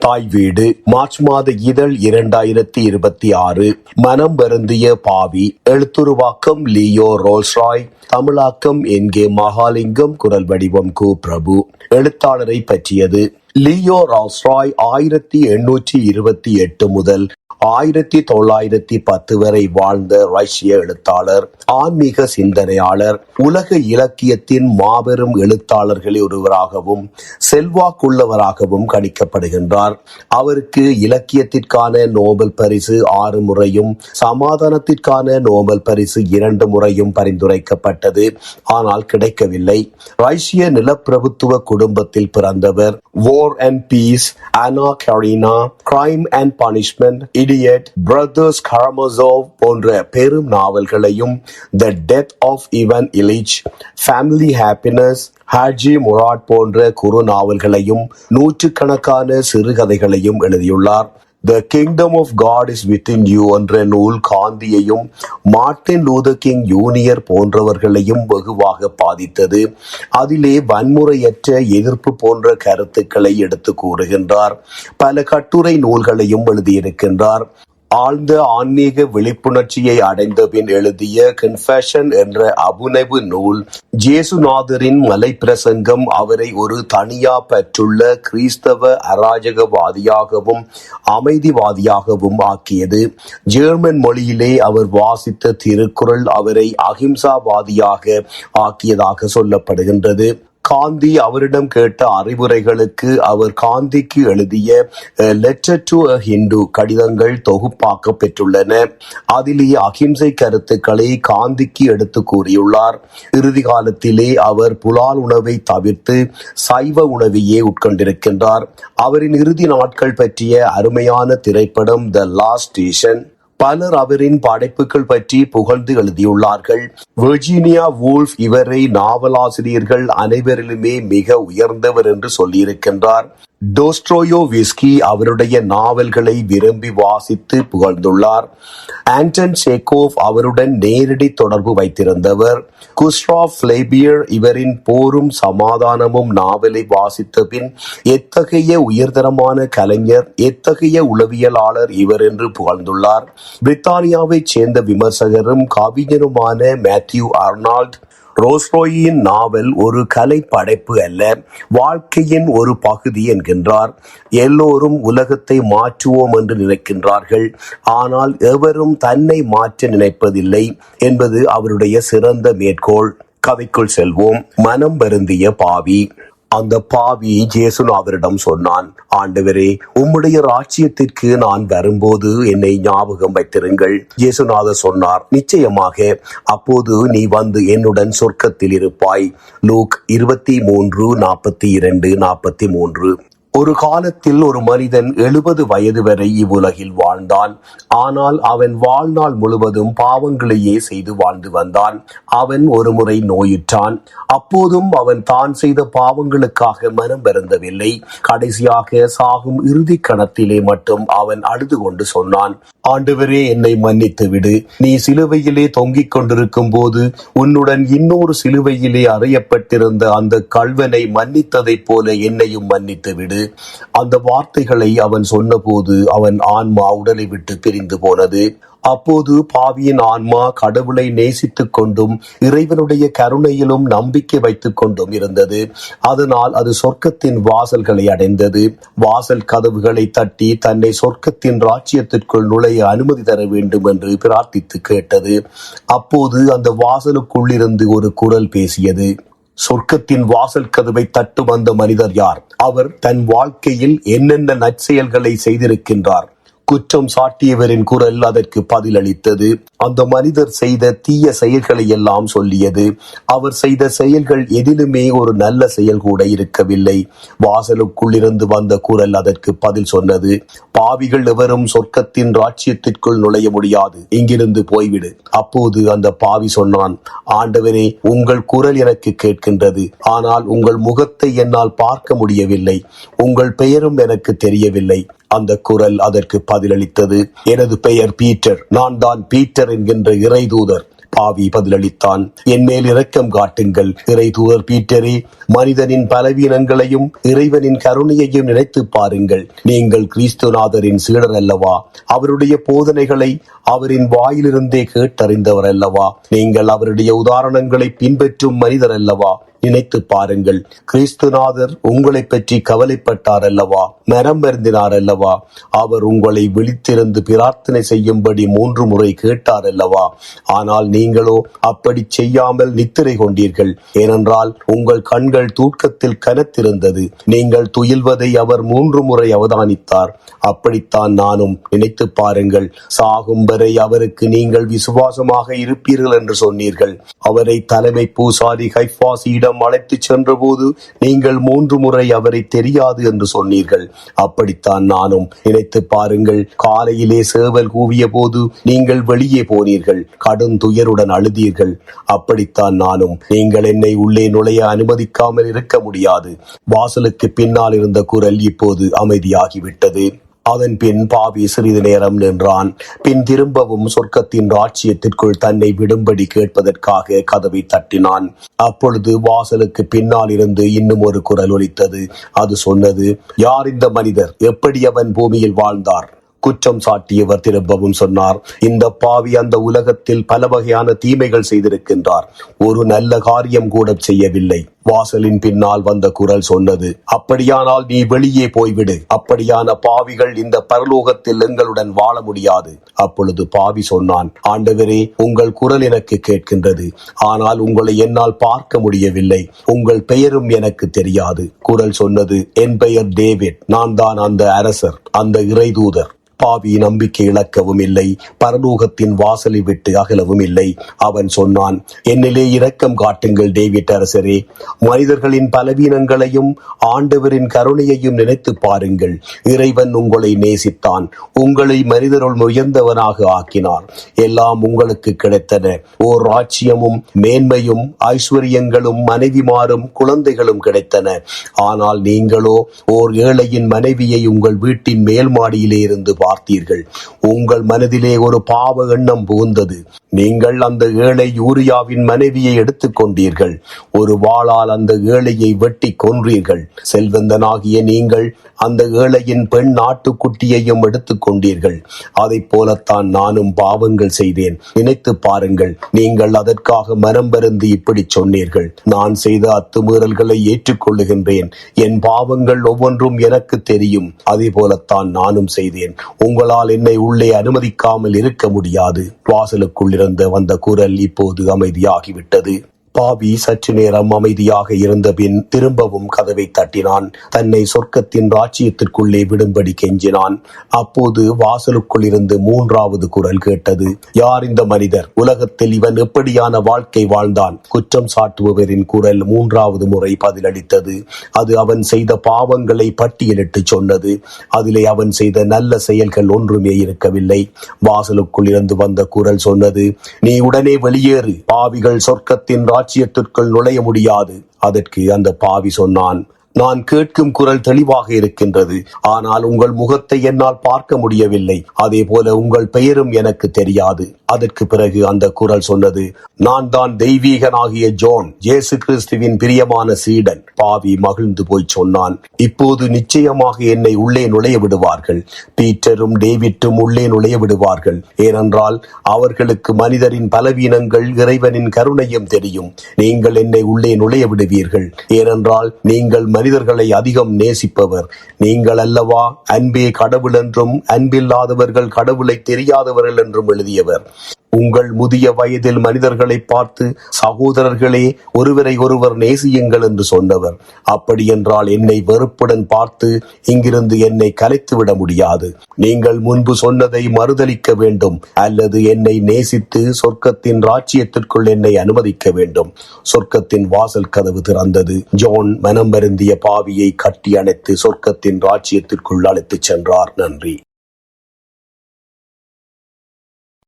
தாய் வீடு மார்ச் மாத இதழ் 2026. மனம் வருந்திய பாவி. எழுத்துருவாக்கம் லியோ ரோல்ஸ்ராய். தமிழாக்கம் என்கே மகாலிங்கம். குரல் வடிவம் கு பிரபு. எழுத்தாளரை பற்றியது. லியோ ரோல்ஸ்ராய் 1828 முதல் 1910 வரை வாழ்ந்த ரஷ்ய எழுத்தாளர், ஆன்மீக சிந்தனையாளர், உலக இலக்கியத்தின் மாபெரும் எழுத்தாளர்களில் ஒருவராகவும் செல்வாக்குள்ளவராகவும் கணிக்கப்படுகின்றார். அவருக்கு இலக்கியத்திற்கான நோபல் பரிசு 6 முறையும் சமாதானத்திற்கான நோபல் பரிசு 2 முறையும் பரிந்துரைக்கப்பட்டது. ஆனால் கிடைக்கவில்லை. ரஷ்ய நிலப்பிரபுத்துவ குடும்பத்தில் பிறந்தவர். War and Peace, Anna Karenina, Crime and Punishment, Idiot, Brothers Karamazov போன்ற பெரும் நாவல்களையும், The Death of Ivan Ilyich, Family Happiness, Haji முராட் போன்ற குறு நாவல்களையும் நூற்றுக்கணக்கான சிறுகதைகளையும் எழுதியுள்ளார். The Kingdom of God is Within You என்ற நூல் காந்தியையும் மார்ட்டின் லூதர் கிங் ஜூனியர் போன்றவர்களையும் வெகுவாக பாதித்தது. அதிலே வன்முறையற்ற எதிர்ப்பு போன்ற கருத்துக்களை எடுத்து கூறுகின்றார். பல கட்டுரை நூல்களையும் எழுதியிருக்கின்றார். ஆழ்ந்த ஆன்மீக விழிப்புணர்ச்சியை அடைந்த பின் எழுதிய கன்ஃபெஷன் என்ற அபுனைவு நூல், ஜேசுநாதரின் மலை பிரசங்கம் அவரை ஒரு தனியா பற்றுள்ள கிறிஸ்தவ அராஜகவாதியாகவும் அமைதிவாதியாகவும் ஆக்கியது. ஜெர்மன் மொழியிலே அவர் வாசித்த திருக்குறள் அவரை அகிம்சாவாதியாக ஆக்கியதாக சொல்லப்படுகின்றது. காந்தி அவரிடம் கேட்ட அறிவுரைகளுக்கு அவர் காந்திக்கு எழுதிய லெட்டர் டு அ ஹிந்து கடிதங்கள் தொகுப்பாக்க பெற்றுள்ளன. அதிலே அகிம்சை கருத்துக்களை காந்திக்கு எடுத்து கூறியுள்ளார். இறுதி காலத்திலே அவர் புலால் உணவை தவிர்த்து சைவ உணவையே உட்கொண்டிருக்கின்றார். அவரின் இறுதி நாட்கள் பற்றிய அருமையான திரைப்படம் த லாஸ்ட் ஸ்டேஷன். பலர் அவரின் படைப்புகள் பற்றி புகழ்ந்து எழுதியுள்ளார்கள். வெர்ஜீனியா வூல்ஃப் இவரை நாவலாசிரியர்கள் அனைவரிலுமே மிக உயர்ந்தவர் என்று சொல்லியிருக்கின்றார். டோஸ்டோயோவ்ஸ்கி அவருடைய நாவல்களை விரும்பி வாசித்து புகழ்ந்துள்ளார். ஆண்டன் சேக்கோவ் அவருடன் நேரடி தொடர்பு வைத்திருந்தவர். குஸ்டாவ் ஃப்ளேபியர் இவரின் போரும் சமாதானமும் நாவலை வாசித்த பின் எத்தகைய உயர்தரமான கலைஞர், எத்தகைய உளவியலாளர் இவர் என்று புகழ்ந்துள்ளார். பிரித்தானியாவைச் சேர்ந்த விமர்சகரும் கவிஞருமான மேத்யூ ஆர்னால்ட், ரோல்ஸ்ராயின் நாவல் ஒரு கலை படைப்பு அல்ல, வாழ்க்கையின் ஒரு பகுதி என்கின்றார். எல்லோரும் உலகத்தை மாற்றுவோம் என்று நினைக்கின்றார்கள், ஆனால் எவரும் தன்னை மாற்ற நினைப்பதில்லை என்பது அவருடைய சிறந்த மேற்கோள். கதைக்குள் செல்வோம். மனம் வருந்திய பாவி. அந்த பாவி ஜேசுநாதரிடம் சொன்னான், ஆண்டவரே, உம்முடைய ராஜ்யத்திற்கு நான் வரும்போது என்னை ஞாபகம் வைத்திருங்கள். ஜேசுநாதர் சொன்னார், நிச்சயமாக, அப்போது நீ வந்து என்னுடன் சொர்க்கத்தில் இருப்பாய். லூக் 23:42-43. ஒரு காலத்தில் ஒரு மனிதன் 70 வயது வரை இவ்வுலகில் வாழ்ந்தான். ஆனால் அவன் வாழ்நாள் முழுவதும் பாவங்களையே செய்து வாழ்ந்து வந்தான். அவன் ஒரு முறை நோயுற்றான். அப்போதும் அவன் தான் செய்த பாவங்களுக்காக மனம் வருந்தவில்லை. கடைசியாக சாகும் இறுதி கணத்திலே மட்டும் அவன் அழுது கொண்டு சொன்னான், ஆண்டவரே, என்னை மன்னித்து விடு. நீ சிலுவையிலே தொங்கிக் கொண்டிருக்கும் போது உன்னுடன் இன்னொரு சிலுவையிலே அறையப்பட்டிருந்த அந்த கள்வனை மன்னித்ததைப் போல என்னையும் மன்னித்து விடு. அந்த வார்த்தைகளை அவன் சொன்னபோது அவன் ஆன்மா உடலை விட்டு பிரிந்து போனது. அப்போது பாவியின் ஆன்மா கடவுளை நேசித்துக் கொண்டும் இறைவனுடைய கருணையிலும் நம்பிக்கை வைத்துக் கொண்டும் இருந்தது. அதனால் அது சொர்க்கத்தின் வாசல்களை அடைந்தது. வாசல் கதவுகளை தட்டி தன்னை சொர்க்கத்தின் ராஜ்யத்திற்குள் நுழைய அனுமதி தர வேண்டும் என்று பிரார்த்தித்து கேட்டது. அப்போது அந்த வாசலுக்குள்ளிருந்து ஒரு குரல் பேசியது. சொர்க்கத்தின் வாசல் கதவை தட்டும் அந்த மனிதர் யார்? அவர் தன் வாழ்க்கையில் என்னென்ன நற்செயல்களை செய்திருக்கின்றார்? குற்றம் சாட்டியவரின் குரல் அதற்கு பதிலளித்தது. அந்த மனிதர் செய்த தீய செயல்களை எல்லாம் சொல்லியது. அவர் செய்த செயல்கள் எதிலுமே ஒரு நல்ல செயல் கூட இருக்கவில்லை. வாசலுக்குள்ளிருந்து வந்த குரல் அதற்கு பதில் சொன்னது, பாவிகள் எவரும் சொர்க்கத்தின் ராஜ்யத்திற்குள் நுழைய முடியாது, இங்கிருந்து போய்விடு. அப்போது அந்த பாவி சொன்னான், ஆண்டவரே, உங்கள் குரல் எனக்கு கேட்கின்றது, ஆனால் உங்கள் முகத்தை என்னால் பார்க்க முடியவில்லை. உங்கள் பெயரும் எனக்கு தெரியவில்லை. அந்த குரல் அதற்கு பதிலளித்தது, எனது பெயர் பீட்டர். நான் தான் பீட்டர் என்கின்ற இறைதூதர். பாவி பதிலளித்தான், என் மேல் இரக்கம் காட்டுங்கள். இறை தூதர் பீட்டரே, மனிதனின் பலவீனங்களையும் இறைவனின் கருணையையும் நினைத்து பாருங்கள். நீங்கள் கிறிஸ்துநாதரின் சீடர் அல்லவா? அவருடைய போதனைகளை அவரின் வாயிலிருந்தே கேட்டறிந்தவர் அல்லவா? நீங்கள் அவருடைய உதாரணங்களை பின்பற்றும் மனிதர் அல்லவா? நினைத்து பாருங்கள். கிறிஸ்துநாதர் உங்களை பற்றி கவலைப்பட்டார் அல்லவா? மனம் வருந்தினார் அல்லவா? அவர் உங்களை விழித்திருந்து பிரார்த்தனை செய்யும்படி 3 முறை கேட்டார் அல்லவா? ஆனால் நீங்களோ அப்படி செய்யாமல் நித்திரை கொண்டீர்கள். ஏனென்றால் உங்கள் கண்கள் தூக்கத்தில் கனத்திருந்தது. நீங்கள் துயில்வதை அவர் 3 முறை அவதானித்தார். அப்படித்தான் நானும். நினைத்து பாருங்கள். சாகும் வரை அவருக்கு நீங்கள் விசுவாசமாக இருப்பீர்கள் என்று சொன்னீர்கள். அவரை தலைமை பூசாரி கைஃபாசியிடம் அழைத்து சென்ற போது நீங்கள் 3 முறை அவரை தெரியாது என்று சொன்னீர்கள். அப்படித்தான் நானும். நினைத்து பாருங்கள். காலையிலே சேவல் கூவிய போது நீங்கள் வெளியே போனீர்கள். கடும் துயருடன் அழுதீர்கள். அப்படித்தான் நானும். நீங்கள் என்னை உள்ளே நுழைய அனுமதிக்காமல் இருக்க முடியாது. வாசலுக்கு பின்னால் இருந்த குரல் இப்போது அமைதியாகிவிட்டது. அதன் பின் பாவி சிறிது நேரம் நின்றான். பின் திரும்பவும் சொர்க்கத்தின் ராஜ்யத்திற்குள் தன்னை விடும்படி கேட்பதற்காக கதவை தட்டினான். அப்பொழுது வாசலுக்கு பின்னால் இருந்து இன்னும் ஒரு குரல் ஒலித்தது. அது சொன்னது, யார் இந்த மனிதர்? எப்படி அவன் பூமியில் வாழ்ந்தார்? குற்றம் சாட்டியவர் திரும்பவும் சொன்னார், இந்த பாவி அந்த உலகத்தில் பல வகையான தீமைகள் செய்திருக்கின்றார். ஒரு நல்ல காரியம் கூட செய்யவில்லை. வாசலின் பின்னால் வந்த குரல் சொன்னது, அப்படியானால் நீ வெளியே போய்விடு. அப்படியான பாவிகள் இந்த பரலோகத்தில் எங்களுடன் வாழ முடியாது. அப்பொழுது பாவி சொன்னான், ஆண்டவரே, உங்கள் குரல் எனக்கு கேட்கின்றது. ஆனால் உங்களை என்னால் பார்க்க முடியவில்லை. உங்கள் பெயரும் எனக்கு தெரியாது. குரல் சொன்னது, என் பெயர் டேவிட். நான் தான் அந்த அரசர், அந்த இறைதூதர். பாவி நம்பிக்கை இழக்கவும் இல்லை, பரலோகத்தின் வாசலை விட்டு அகலவும் இல்லை. அவன் சொன்னான், என்னிலே இரக்கம் காட்டுங்கள் டேவிட் அரசரே. மனிதர்களின் பலவீனங்களையும் ஆண்டவரின் கருணையையும் நினைத்து பாருங்கள். இறைவன் உங்களை நேசித்தான். உங்களை மனிதருள் உயர்ந்தவனாக ஆக்கினார். எல்லாம் உங்களுக்கு கிடைத்தன. ஓர் ராஜ்யமும் மேன்மையும் ஐஸ்வர்யங்களும் மனைவிமாரும் குழந்தைகளும் கிடைத்தன. ஆனால் நீங்களோ ஓர் ஏழையின் மனைவியை உங்கள் வீட்டின் மேல் மாடியிலே இருந்து பார்த்தீர்கள். உங்கள் மனதிலே ஒரு பாவ எண்ணம் புகுந்தது. நீங்கள் அந்த ஏழை யூரியாவின் மனைவியை எடுத்துக் கொண்டீர்கள். ஒரு வாளால் அந்த ஏழையை வெட்டி கொன்றீர்கள். செல்வந்தனாகிய நீங்கள் அந்த ஏழையின் பெண் ஆட்டுக்குட்டியையும் எடுத்துக் கொண்டீர்கள். அதை போலத்தான் நானும் பாவங்கள் செய்தேன். நினைத்து பாருங்கள். நீங்கள் அதற்காக மனம் வருந்தி இப்படி சொன்னீர்கள், நான் செய்த அத்துமீறல்களை ஏற்றுக்கொள்ளுகின்றேன். என் பாவங்கள் ஒவ்வொன்றும் எனக்கு தெரியும். அதே போலத்தான் நானும் செய்தேன். உங்களால் என்னை உள்ளே அனுமதிக்காமல் இருக்க முடியாது. வாசலுக்குள் இருந்து வந்த குரல் இப்போது அமைதியாகிவிட்டது. பாவி சற்று நேரம் அமைதியாக இருந்த பின் திரும்பவும் கதவை தட்டினான். தன்னை சொர்க்கத்தின் ராஜ்யத்திற்குள்ளே விடும்படி கெஞ்சினான். அப்போது வாசலுக்குள் இருந்து 3வது குரல் கேட்டது. யார் இந்த மனிதர்? உலகத்தில் இவன் எப்படியான வாழ்க்கை வாழ்ந்தான்? குற்றம் சாட்டுபவரின் குரல் 3வது முறை பதிலளித்தது. அது அவன் செய்த பாவங்களை பட்டியலிட்டு சொன்னது. அதிலே அவன் செய்த நல்ல செயல்கள் ஒன்றுமே இருக்கவில்லை. வாசலுக்குள் இருந்து வந்த குரல் சொன்னது, நீ உடனே வெளியேறு. பாவிகள் சொர்க்கத்தின் ராஜ்யத்திற்குள் நுழைய முடியாது. அதற்கு அந்த பாவி சொன்னான், நான் கேட்கும் குரல் தெளிவாக இருக்கின்றது. ஆனால் உங்கள் முகத்தை என்னால் பார்க்க முடியவில்லை. அதே போல உங்கள் பெயரும் எனக்கு தெரியாது. அதற்கு பிறகு அந்த குரல் சொன்னது, நான் தான் தெய்வீகனாகிய ஜோன், இயேசு கிறிஸ்துவின் பிரியமான சீடன். பாவி மகிழ்ந்து போய் சொன்னான், இப்போது நிச்சயமாக என்னை உள்ளே நுழைய விடுவார்கள். பீட்டரும் டேவிட்டும் உள்ளே நுழைய விடுவார்கள். ஏனென்றால் அவர்களுக்கு மனிதரின் பலவீனங்கள் இறைவனின் கருணையும் தெரியும். நீங்கள் என்னை உள்ளே நுழைய விடுவீர்கள். ஏனென்றால் நீங்கள் மனிதர்களை அதிகம் நேசிப்பவர். நீங்கள் அல்லவா அன்பே கடவுள் என்றும் அன்பில்லாதவர்கள் கடவுளை தெரியாதவர்கள் என்றும் எழுதியவர். உங்கள் முதிய வயதில் மனிதர்களை பார்த்து, சகோதரர்களே, ஒருவரை ஒருவர் நேசியுங்கள் என்று சொன்னவர். அப்படி என்றால் என்னை வெறுப்புடன் பார்த்து இங்கிருந்து என்னை கலைத்துவிட முடியாது. நீங்கள் முன்பு சொன்னதை மறுதலிக்க வேண்டும், அல்லது என்னை நேசித்து சொர்க்கத்தின் ராஜ்யத்திற்குள் என்னை அனுமதிக்க வேண்டும். சொர்க்கத்தின் வாசல் கதவு திறந்தது. ஜோன் மனம் வருந்திய பாவியை கட்டி அணைத்து சொர்க்கத்தின் ராஜ்யத்திற்குள் அழைத்துச் சென்றார். நன்றி.